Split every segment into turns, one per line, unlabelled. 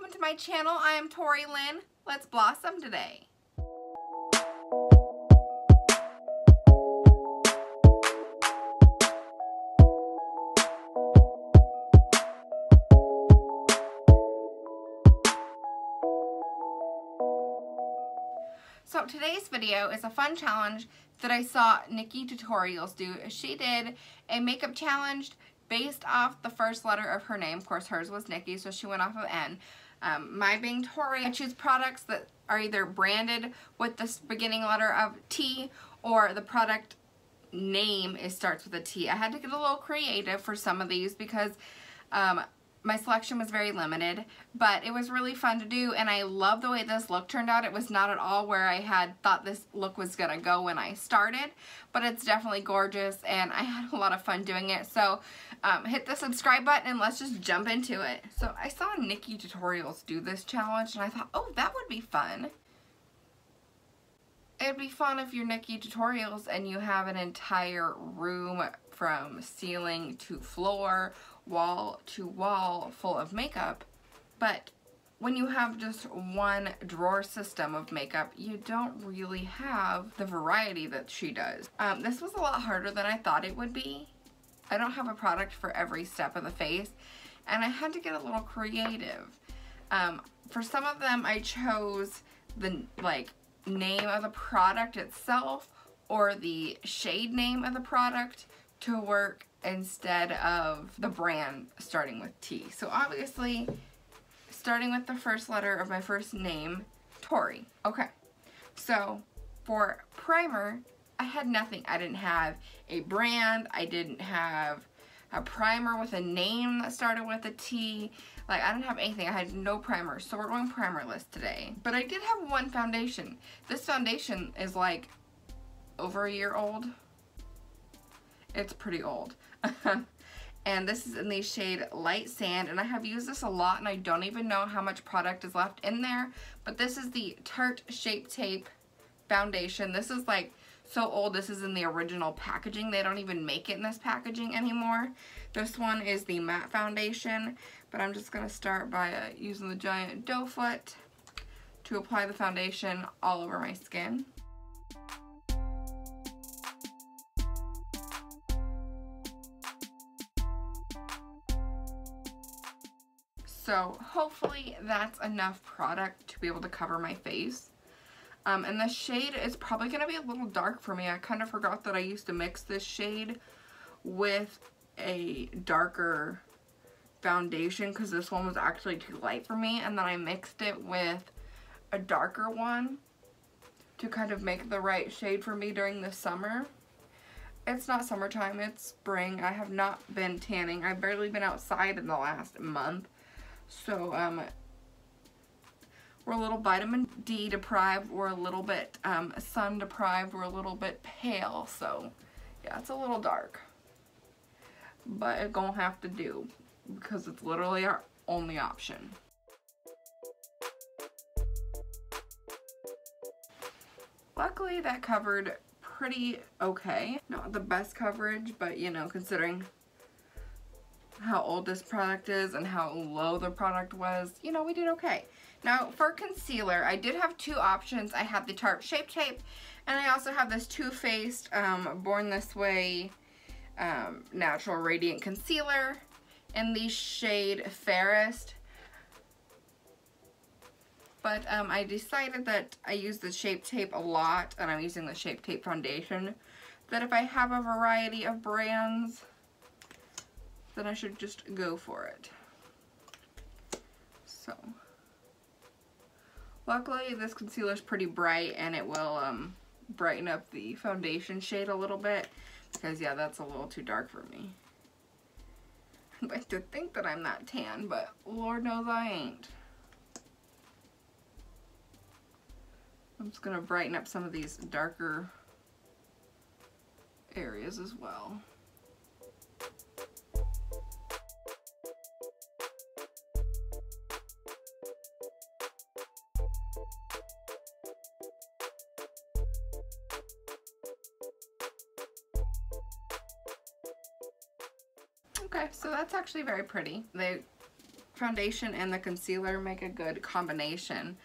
welcome to my channel. I am Tori Lynn. Let's blossom today. So today's video is a fun challenge that I saw Nikkietutorials do. She did a makeup challenge based off the first letter of her name. Of course, hers was Nikki, so she went off of N. My being Tori, I choose products that are either branded with the beginning letter of T or the product name starts with a T. I had to get a little creative for some of these because my selection was very limited, but it was really fun to do, and I love the way this look turned out. It was not at all where I had thought this look was gonna go when I started, but it's definitely gorgeous, and I had a lot of fun doing it. So hit the subscribe button and let's just jump into it. So I saw Nikkietutorials do this challenge, and I thought, oh, that would be fun. It'd be fun if you're Nikkietutorials and you have an entire room from ceiling to floor, wall to wall full of makeup, but when you have just one drawer system of makeup, you don't really have the variety that she does. This was a lot harder than I thought it would be. I don't have a product for every step of the face, and I had to get a little creative. For some of them, I chose the name of the product itself or the shade name of the product to work instead of the brand starting with T. So obviously, starting with the first letter of my first name, Tori. Okay, so for primer, I had nothing. I didn't have a brand. I didn't have a primer with a name that started with a T. Like, I didn't have anything. I had no primer, so we're going primerless today. But I did have one foundation. This foundation is like over a year old. It's pretty old. And this is in the shade Light Sand, and I have used this a lot, and I don't even know how much product is left in there, but this is the Tarte Shape Tape foundation. This is like so old. This is in the original packaging. They don't even make it in this packaging anymore. This one is the matte foundation, but I'm just going to start by using the giant doe foot to apply the foundation all over my skin. So hopefully that's enough product to be able to cover my face. And the shade is probably going to be a little dark for me. I kind of forgot that I used to mix this shade with a darker foundation because this one was actually too light for me. And then I mixed it with a darker one to kind of make the right shade for me during the summer. It's not summertime, it's spring. I have not been tanning. I've barely been outside in the last month. So, we're a little vitamin D deprived, we're a little bit sun deprived, we're a little bit pale, so yeah, it's a little dark. But it's gonna have to do, because it's literally our only option. Luckily, that covered pretty okay. Not the best coverage, but you know, considering how old this product is and how low the product was, you know, we did okay. Now for concealer, I did have two options. I had the Tarte Shape Tape, and I also have this Too Faced Born This Way Natural Radiant Concealer in the shade Fairest. But I decided that I use the Shape Tape a lot, and I'm using the Shape Tape foundation, that if I have a variety of brands, then I should just go for it. So, luckily this concealer is pretty bright, and it will brighten up the foundation shade a little bit, because yeah, that's a little too dark for me. I'd like to think that I'm not tan, but Lord knows I ain't. I'm just gonna brighten up some of these darker areas as well. Okay, so that's actually very pretty. They foundation and the concealer make a good combination.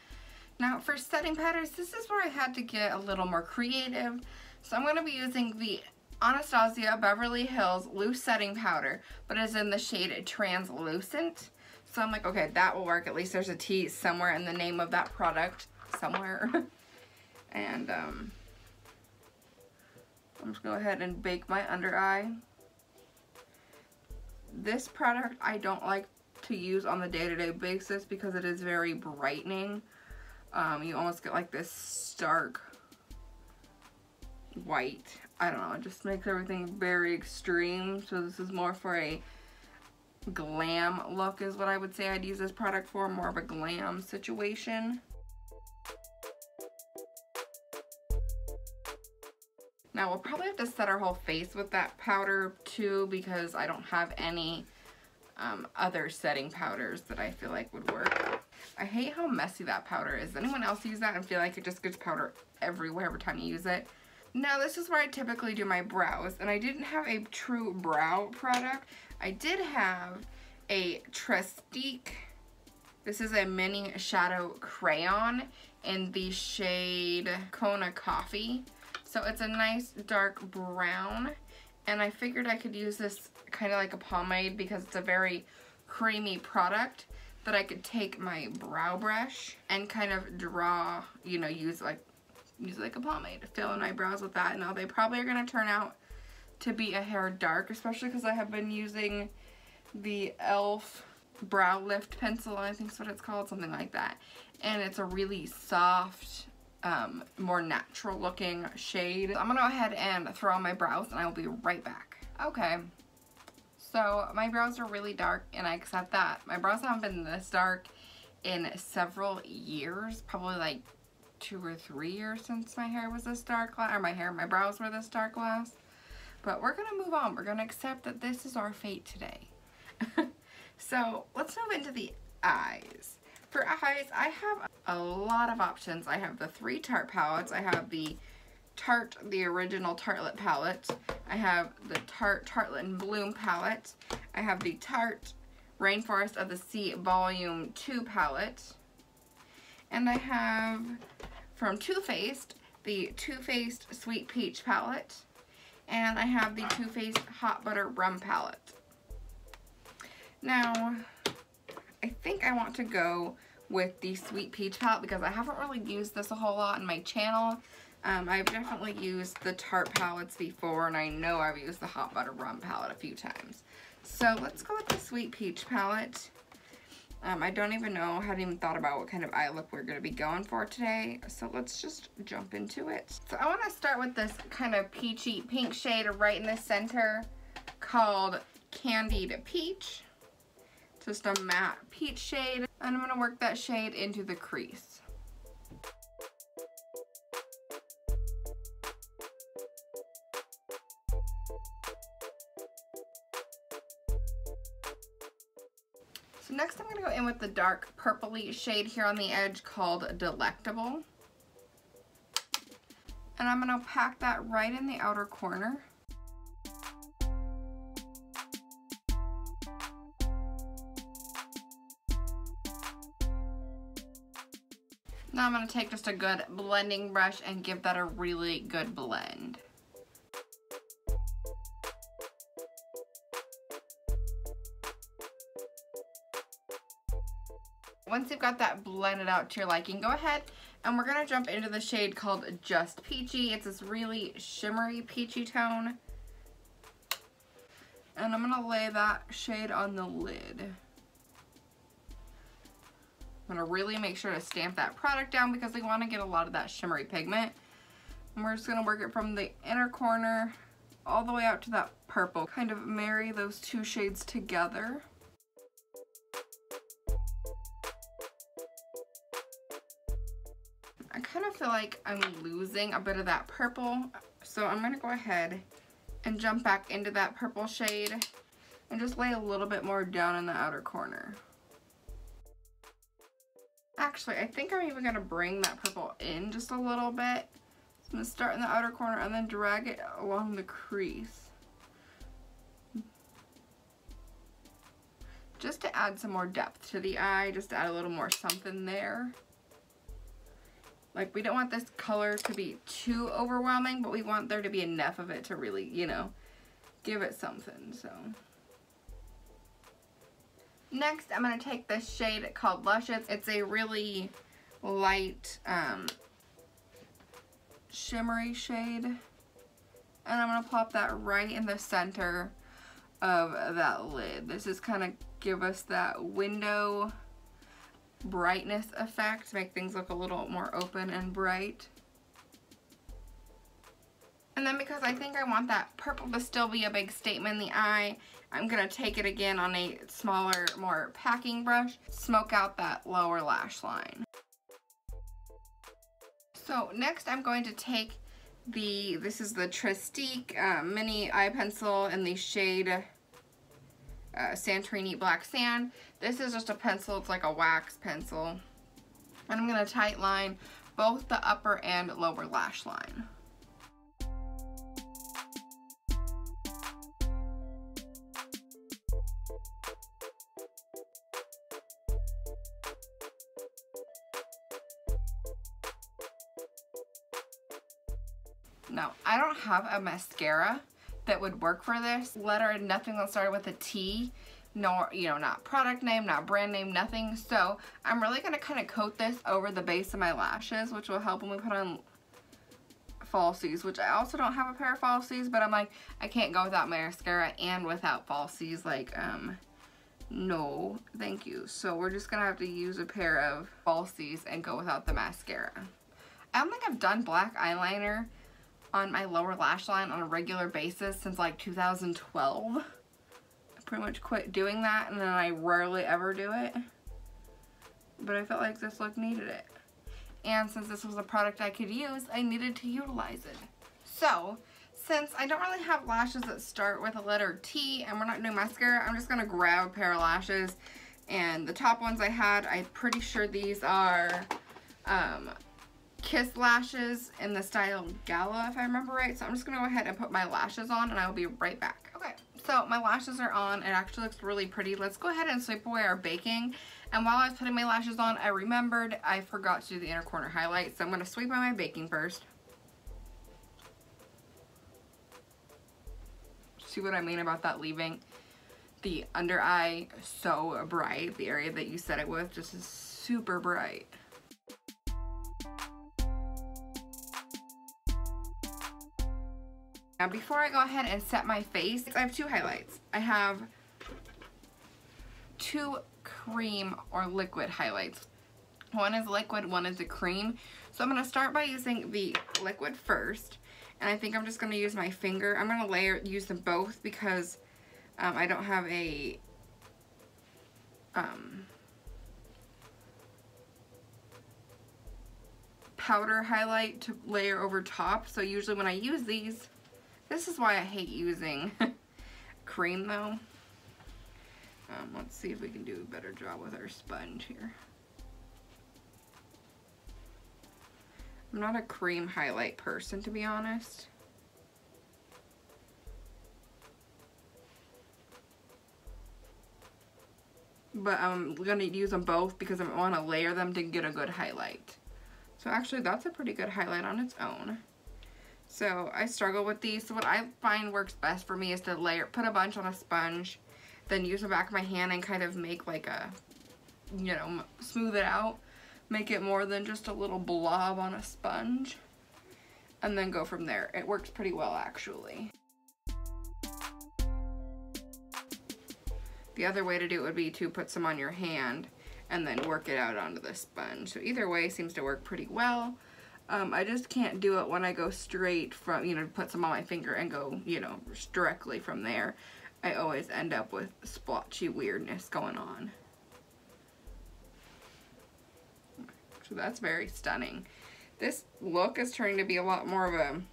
Now for setting powders, this is where I had to get a little more creative. So I'm going to be using the Anastasia Beverly Hills Loose Setting Powder, but it's in the shade Translucent. So I'm like, okay, that will work. At least there's a T somewhere in the name of that product. Somewhere. And I'm just going to go ahead and bake my under eye. This product I don't like to use on the day-to-day basis because it is very brightening. You almost get like this stark white. I don't know, it just makes everything very extreme. So this is more for a glam look is what I would say I'd use this product for, more of a glam situation. Now we'll probably have to set our whole face with that powder too because I don't have any other setting powders that I feel like would work. I hate how messy that powder is. Does anyone else use that and feel like it just gets powder everywhere every time you use it? Now this is where I typically do my brows, and I didn't have a true brow product. I did have a Trestique. This is a mini shadow crayon in the shade Kona Coffee. So it's a nice dark brown, and I figured I could use this kind of like a pomade because it's a very creamy product that I could take my brow brush and kind of draw, you know, use like a pomade, fill in my brows with that. Now they probably are going to turn out to be a hair dark, especially because I have been using the e.l.f. brow lift pencil, I think that's what it's called, something like that. And it's a really soft, more natural looking shade. I'm gonna go ahead and throw on my brows and I will be right back. Okay, so my brows are really dark and I accept that. My brows haven't been this dark in several years, probably like 2 or 3 years since my hair was this dark last, or my brows were this dark last. But we're gonna move on. We're gonna accept that this is our fate today. So let's move into the eyes. For eyes, I have a lot of options. I have the 3 Tarte palettes. I have the Tarte, the original Tartelette palette. I have the Tarte Tartelette and Bloom palette. I have the Tarte Rainforest of the Sea Volume 2 palette. And I have, from Too Faced, the Too Faced Sweet Peach palette. And I have the Too Faced Hot Butter Rum palette. Now, I think I want to go with the Sweet Peach palette because I haven't really used this a whole lot in my channel. I've definitely used the Tarte palettes before, and I know I've used the Hot Butter Rum palette a few times. So let's go with the Sweet Peach palette. I don't even know, hadn't even thought about what kind of eye look we're going to be going for today. So let's just jump into it. So I want to start with this kind of peachy pink shade right in the center called Candied Peach. Just a matte peach shade, and I'm going to work that shade into the crease. So next I'm going to go in with the dark purpley shade here on the edge called Delectable. And I'm going to pack that right in the outer corner. Now I'm going to take just a good blending brush and give that a really good blend. Once you've got that blended out to your liking, go ahead and we're going to jump into the shade called Just Peachy. It's this really shimmery peachy tone. And I'm going to lay that shade on the lid. I'm going to really make sure to stamp that product down because we want to get a lot of that shimmery pigment. And we're just going to work it from the inner corner all the way out to that purple. Kind of marry those 2 shades together. I kind of feel like I'm losing a bit of that purple, so I'm going to go ahead and jump back into that purple shade and just lay a little bit more down in the outer corner. Actually, I think I'm even going to bring that purple in just a little bit. So I'm going to start in the outer corner and then drag it along the crease. just to add some more depth to the eye, just to add a little more something there. Like, we don't want this color to be too overwhelming, but we want there to be enough of it to really, you know, give it something, so. Next, I'm going to take this shade called Luscious. It's a really light, shimmery shade. And I'm going to plop that right in the center of that lid. This is kind of give us that window brightness effect to make things look a little more open and bright. And then because I think I want that purple to still be a big statement in the eye, I'm going to take it again on a smaller, more packing brush, smoke out that lower lash line. So next I'm going to take this is the Tristique mini eye pencil in the shade Santorini Black Sand. This is just a pencil, it's like a wax pencil. And I'm going to tight line both the upper and lower lash line. Now, I don't have a mascara that would work for this. Letter, nothing that started with a T, nor, you know, not product name, not brand name, nothing. So I'm really going to kind of coat this over the base of my lashes, which will help when we put on falsies, which I also don't have a pair of falsies, but I'm like, I can't go without mascara and without falsies. Like, no, thank you. So we're just going to have to use a pair of falsies and go without the mascara. I don't think I've done black eyeliner on my lower lash line on a regular basis since like 2012. I pretty much quit doing that, and then I rarely ever do it. But I felt like this look needed it. And since this was a product I could use, I needed to utilize it. So, since I don't really have lashes that start with a letter T and we're not doing mascara, I'm just going to grab a pair of lashes. And the top ones I had, I'm pretty sure these are Kiss lashes in the style Gala, if I remember right. So I'm just going to go ahead and put my lashes on and I will be right back. Okay, so my lashes are on. It actually looks really pretty. Let's go ahead and sweep away our baking. And while I was putting my lashes on, I remembered I forgot to do the inner corner highlight. So I'm going to sweep away my baking first. See what I mean about that leaving the under eye so bright? The area that you set it with just is super bright. Now before I go ahead and set my face, I have two highlights. I have two cream or liquid highlights. One is liquid, one is a cream. So I'm going to start by using the liquid first. And I think I'm just going to use my finger. I'm going to use them both because I don't have a powder highlight to layer over top. So usually when I use these, this is why I hate using cream though. Let's see if we can do a better job with our sponge here. I'm not a cream highlight person, to be honest. But I'm going to use them both because I want to layer them to get a good highlight. So actually that's a pretty good highlight on its own. So I struggle with these. So what I find works best for me is to put a bunch on a sponge, then use the back of my hand and kind of make like a, you know, smooth it out. Make it more than just a little blob on a sponge. And then go from there. It works pretty well actually. The other way to do it would be to put some on your hand and then work it out onto the sponge. So either way seems to work pretty well. I just can't do it when I go straight from, you know, put some on my finger and go, you know, directly from there. I always end up with splotchy weirdness going on. So that's very stunning. This look is turning to be a lot more of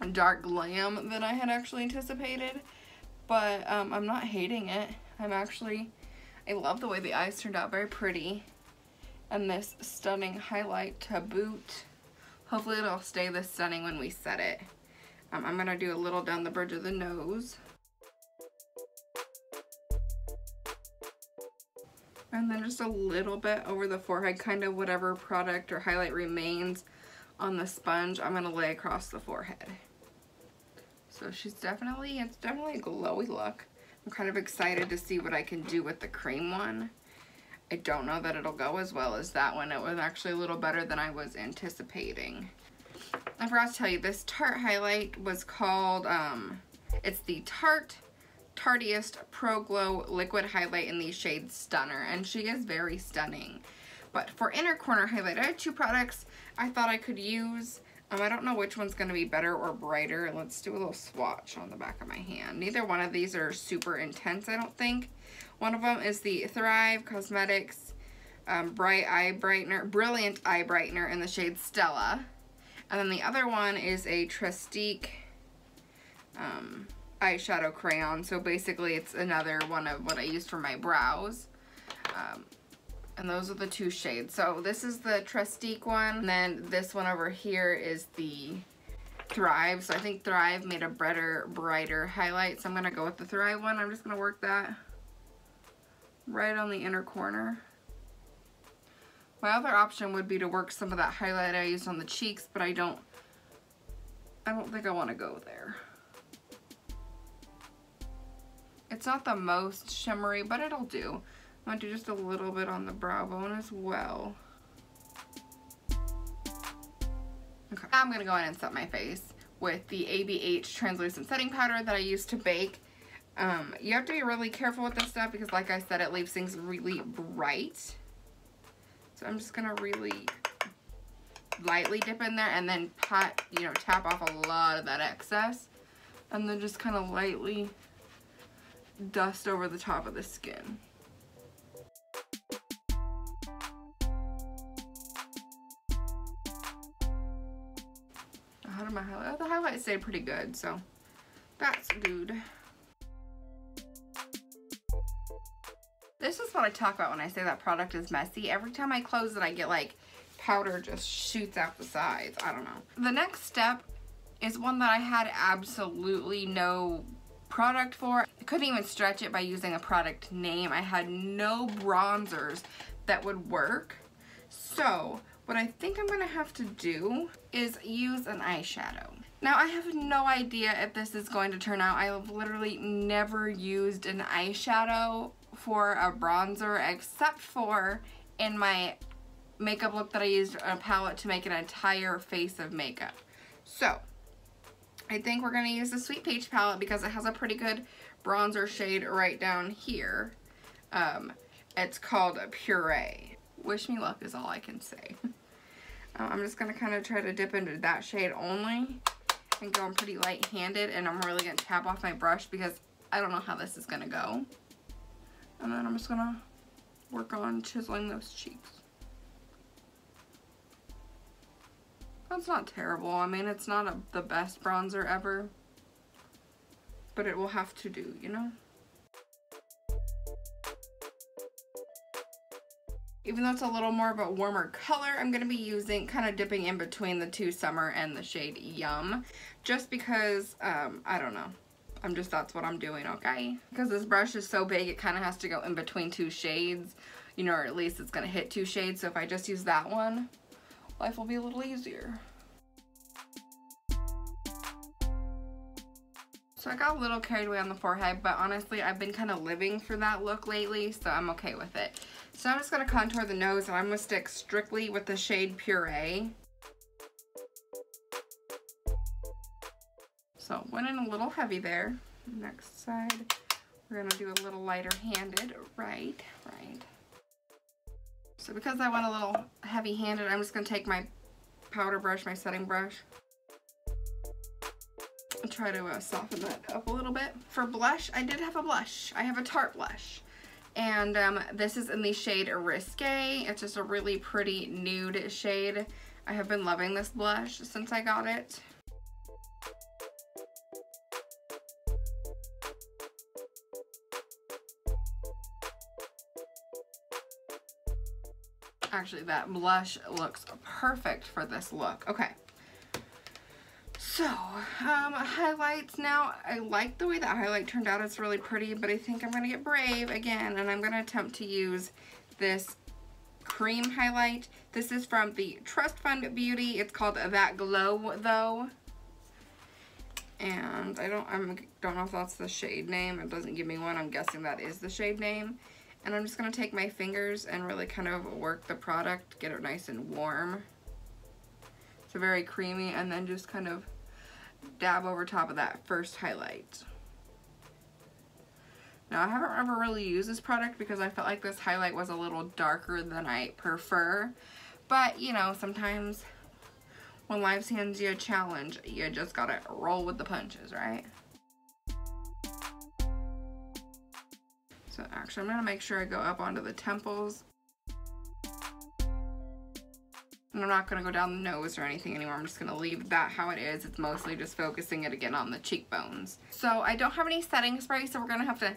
a dark glam than I had actually anticipated. But I'm not hating it. I love the way the eyes turned out, very pretty. And this stunning highlight to boot. Hopefully it'll stay this stunning when we set it. I'm going to do a little down the bridge of the nose. And then just a little bit over the forehead, kind of whatever product or highlight remains on the sponge, I'm gonna lay across the forehead. So it's definitely a glowy look. I'm kind of excited to see what I can do with the cream one. I don't know that it'll go as well as that one. It was actually a little better than I was anticipating. I forgot to tell you, this Tarte highlight was called, it's the Tarteist Pro Glow Liquid Highlight in the shade Stunner, and she is very stunning. But for inner corner highlight, I had two products I thought I could use. I don't know which one's going to be better or brighter. Let's do a little swatch on the back of my hand. Neither one of these are super intense, I don't think. One of them is the Thrive Cosmetics Brilliant Eye Brightener in the shade Stella. And then the other one is a Trestique eyeshadow crayon. So basically it's another one of what I use for my brows. And those are the two shades. So this is the Trestique one, and then this one over here is the Thrive. So I think Thrive made a brighter highlight, so I'm gonna go with the Thrive one. I'm just gonna work that right on the inner corner. My other option would be to work some of that highlight I used on the cheeks, but I don't think I want to go there. It's not the most shimmery, but it'll do. I'm going to do just a little bit on the brow bone as well. Okay, now I'm going to go in and set my face with the ABH translucent setting powder that I used to bake. You have to be really careful with this stuff because, like I said, it leaves things really bright. So I'm just going to really lightly dip in there and then tap off a lot of that excess. And then just kind of lightly dust over the top of the skin. How did my highlight? The highlight stayed pretty good, so that's good. This is what I talk about when I say that product is messy. Every time I close it, I get like powder just shoots out the sides. I don't know. The next step is one that I had absolutely no product for. I couldn't even stretch it by using a product name. I had no bronzers that would work. So what I think I'm gonna have to do is use an eyeshadow. Now I have no idea if this is going to turn out. I have literally never used an eyeshadow for a bronzer except for in my makeup look that I used a palette to make an entire face of makeup. So I think we're gonna use the Sweet Peach palette because it has a pretty good bronzer shade right down here. It's called Puree. Wish me luck is all I can say. I'm just gonna kind of try to dip into that shade only and go in pretty light-handed, and I'm really gonna tap off my brush because I don't know how this is gonna go. And then I'm just gonna work on chiseling those cheeks. That's not terrible. I mean, it's not the best bronzer ever, but it will have to do, you know? Even though it's a little more of a warmer color, I'm going to be using, kind of dipping in between the two Summer and the shade Yum, just because, I don't know. That's what I'm doing, okay? Because this brush is so big, it kind of has to go in between two shades, you know, or at least it's going to hit two shades. So if I just use that one, life will be a little easier. So I got a little carried away on the forehead, but honestly, I've been kind of living for that look lately, so I'm okay with it. So I'm just going to contour the nose, and I'm going to stick strictly with the shade Puree. So went in a little heavy there. Next side, we're going to do a little lighter handed, right. So because I went a little heavy handed, I'm just going to take my powder brush, my setting brush, and try to soften that up a little bit. For blush, I did have a blush. I have a Tarte blush. And this is in the shade Risque. It's just a really pretty nude shade. I have been loving this blush since I got it. Actually, that blush looks perfect for this look. Okay. So, highlights now. I like the way that highlight turned out. It's really pretty, but I think I'm going to get brave again, and I'm going to attempt to use this cream highlight. This is from the Trust Fund Beauty. It's called That Glow Though. And I don't know if that's the shade name. It doesn't give me one. I'm guessing that is the shade name. And I'm just going to take my fingers and really kind of work the product, get it nice and warm. It's very creamy, and then just kind of dab over top of that first highlight. Now, I haven't ever really used this product because I felt like this highlight was a little darker than I prefer. But, you know, sometimes when life hands you a challenge, you just gotta roll with the punches, right? So actually, I'm gonna make sure I go up onto the temples. And I'm not gonna go down the nose or anything anymore. I'm just gonna leave that how it is. It's mostly just focusing it again on the cheekbones. So I don't have any setting spray, so we're gonna have to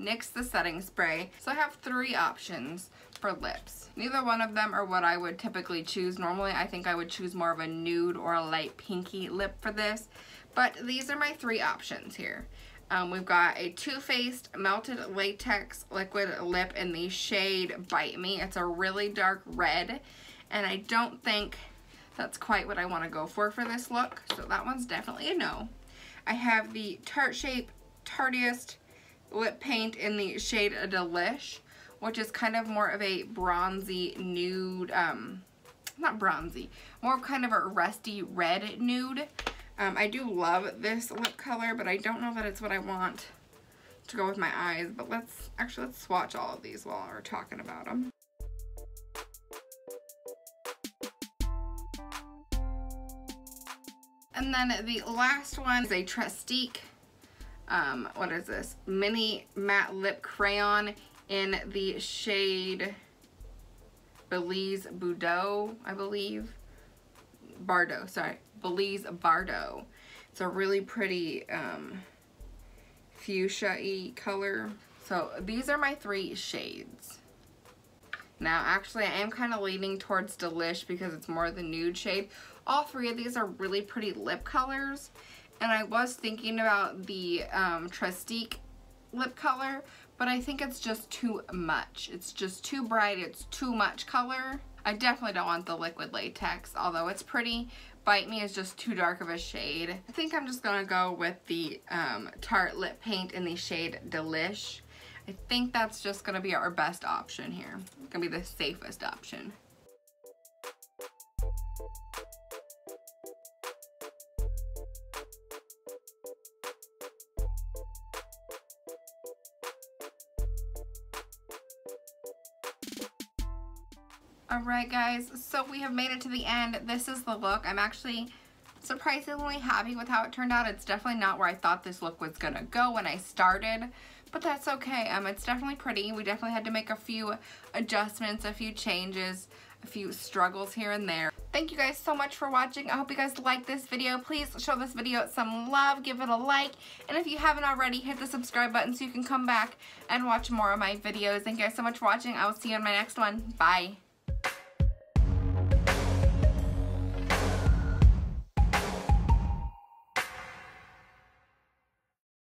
nix the setting spray. So I have 3 options for lips. Neither one of them are what I would typically choose. Normally, I think I would choose more of a nude or a light pinky lip for this. But these are my 3 options here. We've got a Too Faced Melted Latex Liquid Lip in the shade Bite Me. It's a really dark red, and I don't think that's quite what I want to go for this look. So that one's definitely a no. I have the Tarte Shape Tartiest Lip Paint in the shade Delish, which is kind of more of a bronzy nude, not bronzy, more kind of a rusty red nude. I do love this lip color, but I don't know that it's what I want to go with my eyes. But let's swatch all of these while we're talking about them. And then the last one is a Trestique, what is this? Mini Matte Lip Crayon in the shade Belize Bordeaux, I believe. Bardo, sorry. Belize Bardo. It's a really pretty fuchsia-y color. So these are my 3 shades. Now actually I am kind of leaning towards Delish because it's more the nude shade. All 3 of these are really pretty lip colors. And I was thinking about the Trestique lip color, but I think it's just too much. It's just too bright. It's too much color. I definitely don't want the liquid latex, although it's pretty. Bite Me is just too dark of a shade. I think I'm just gonna go with the Tarte lip paint in the shade Delish. I think that's just gonna be our best option here. It's gonna be the safest option. Alright guys, so we have made it to the end. This is the look. I'm actually surprisingly happy with how it turned out. It's definitely not where I thought this look was gonna go when I started, but that's okay. It's definitely pretty. We definitely had to make a few adjustments, a few changes, a few struggles here and there. Thank you guys so much for watching. I hope you guys liked this video. Please show this video some love, give it a like, and if you haven't already, hit the subscribe button so you can come back and watch more of my videos. Thank you guys so much for watching. I will see you in my next one. Bye.